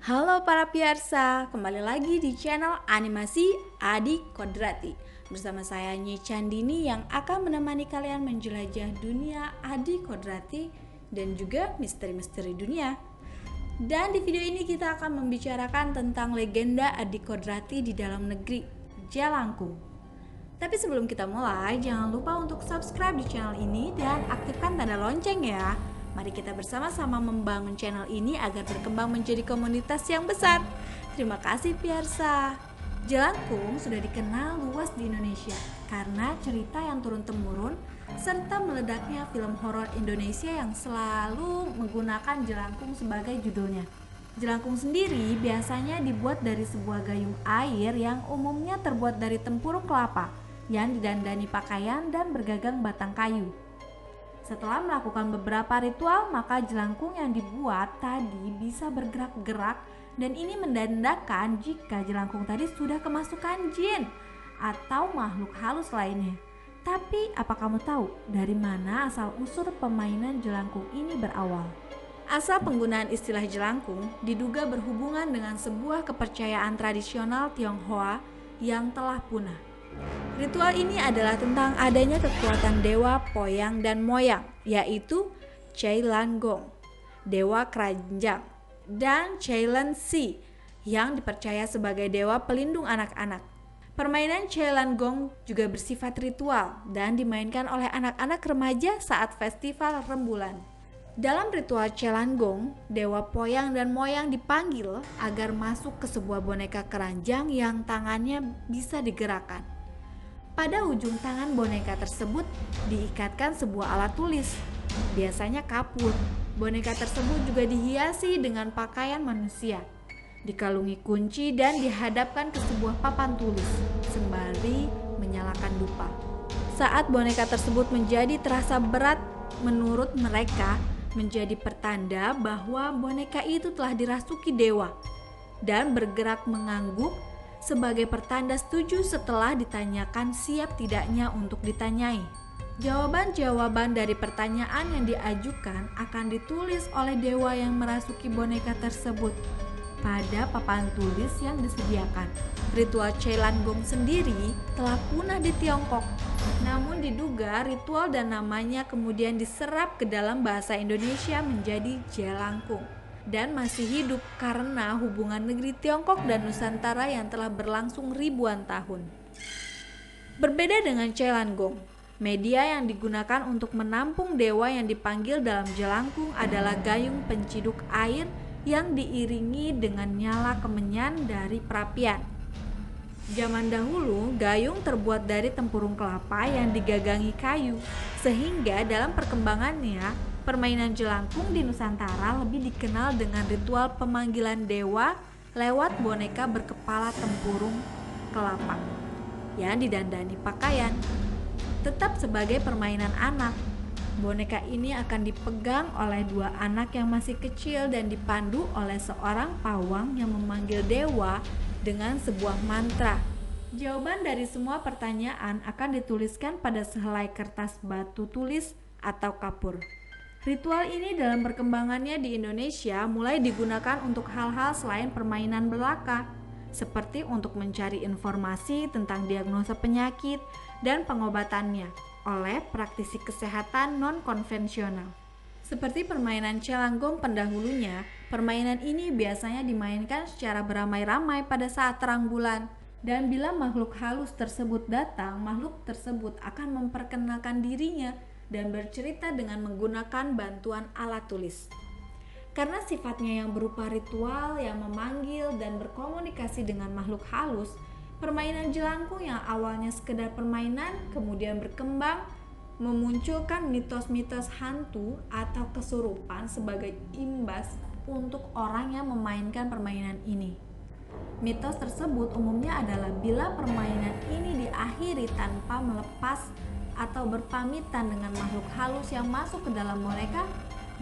Halo para pemirsa, kembali lagi di channel animasi Adi Kodrati. Bersama saya Nye Chandini yang akan menemani kalian menjelajah dunia Adi Kodrati dan juga misteri-misteri dunia. Dan di video ini kita akan membicarakan tentang legenda Adi Kodrati di dalam negeri, Jalangkung. Tapi sebelum kita mulai, jangan lupa untuk subscribe di channel ini dan aktifkan tanda lonceng ya. Mari kita bersama-sama membangun channel ini agar berkembang menjadi komunitas yang besar. Terima kasih pemirsa. Jalangkung sudah dikenal luas di Indonesia karena cerita yang turun-temurun serta meledaknya film horor Indonesia yang selalu menggunakan Jalangkung sebagai judulnya. Jalangkung sendiri biasanya dibuat dari sebuah gayung air yang umumnya terbuat dari tempurung kelapa yang didandani pakaian dan bergagang batang kayu. Setelah melakukan beberapa ritual, maka jelangkung yang dibuat tadi bisa bergerak-gerak dan ini menandakan jika jelangkung tadi sudah kemasukan jin atau makhluk halus lainnya. Tapi apa kamu tahu dari mana asal-usul permainan jelangkung ini berawal? Asal penggunaan istilah jelangkung diduga berhubungan dengan sebuah kepercayaan tradisional Tionghoa yang telah punah. Ritual ini adalah tentang adanya kekuatan dewa Poyang dan Moyang, yaitu Cailanggong, dewa keranjang, dan Cailansi yang dipercaya sebagai dewa pelindung anak-anak. Permainan Cailanggong juga bersifat ritual dan dimainkan oleh anak-anak remaja saat festival rembulan. Dalam ritual Cailanggong, dewa Poyang dan Moyang dipanggil agar masuk ke sebuah boneka keranjang yang tangannya bisa digerakkan. Pada ujung tangan boneka tersebut diikatkan sebuah alat tulis, biasanya kapur. Boneka tersebut juga dihiasi dengan pakaian manusia, dikalungi kunci dan dihadapkan ke sebuah papan tulis, sembari menyalakan dupa. Saat boneka tersebut menjadi terasa berat, menurut mereka menjadi pertanda bahwa boneka itu telah dirasuki dewa dan bergerak mengangguk sebagai pertanda setuju setelah ditanyakan siap tidaknya untuk ditanyai. Jawaban-jawaban dari pertanyaan yang diajukan akan ditulis oleh dewa yang merasuki boneka tersebut pada papan tulis yang disediakan. Ritual Cailanggong sendiri telah punah di Tiongkok, namun diduga ritual dan namanya kemudian diserap ke dalam bahasa Indonesia menjadi Jalangkung dan masih hidup karena hubungan negeri Tiongkok dan Nusantara yang telah berlangsung ribuan tahun. Berbeda dengan Cailanggong, media yang digunakan untuk menampung dewa yang dipanggil dalam Jalangkung adalah gayung penciduk air yang diiringi dengan nyala kemenyan dari perapian. Zaman dahulu, gayung terbuat dari tempurung kelapa yang digagangi kayu, sehingga dalam perkembangannya permainan jelangkung di Nusantara lebih dikenal dengan ritual pemanggilan dewa lewat boneka berkepala tempurung kelapa yang didandani pakaian. Tetap sebagai permainan anak, boneka ini akan dipegang oleh dua anak yang masih kecil dan dipandu oleh seorang pawang yang memanggil dewa dengan sebuah mantra. Jawaban dari semua pertanyaan akan dituliskan pada sehelai kertas batu tulis atau kapur. Ritual ini dalam perkembangannya di Indonesia mulai digunakan untuk hal-hal selain permainan belaka, seperti untuk mencari informasi tentang diagnosa penyakit dan pengobatannya oleh praktisi kesehatan non-konvensional. Seperti permainan Cailanggong pendahulunya, permainan ini biasanya dimainkan secara beramai-ramai pada saat terang bulan. Dan bila makhluk halus tersebut datang, makhluk tersebut akan memperkenalkan dirinya dan bercerita dengan menggunakan bantuan alat tulis. Karena sifatnya yang berupa ritual yang memanggil dan berkomunikasi dengan makhluk halus, permainan jelangkung yang awalnya sekedar permainan kemudian berkembang memunculkan mitos-mitos hantu atau kesurupan sebagai imbas untuk orang yang memainkan permainan ini. Mitos tersebut umumnya adalah bila permainan ini diakhiri tanpa melepas atau berpamitan dengan makhluk halus yang masuk ke dalam boneka,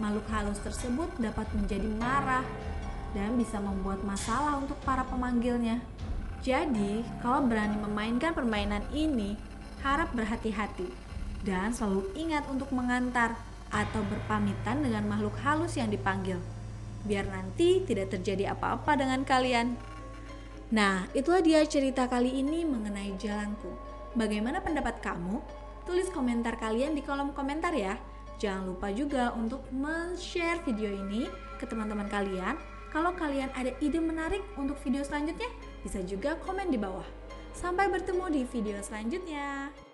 makhluk halus tersebut dapat menjadi marah dan bisa membuat masalah untuk para pemanggilnya. Jadi, kalau berani memainkan permainan ini, harap berhati-hati dan selalu ingat untuk mengantar atau berpamitan dengan makhluk halus yang dipanggil. biar nanti tidak terjadi apa-apa dengan kalian. Nah, itulah dia cerita kali ini mengenai jalanku. Bagaimana pendapat kamu? Tulis komentar kalian di kolom komentar ya. Jangan lupa juga untuk men-share video ini ke teman-teman kalian. Kalau kalian ada ide menarik untuk video selanjutnya, bisa juga komen di bawah. Sampai bertemu di video selanjutnya.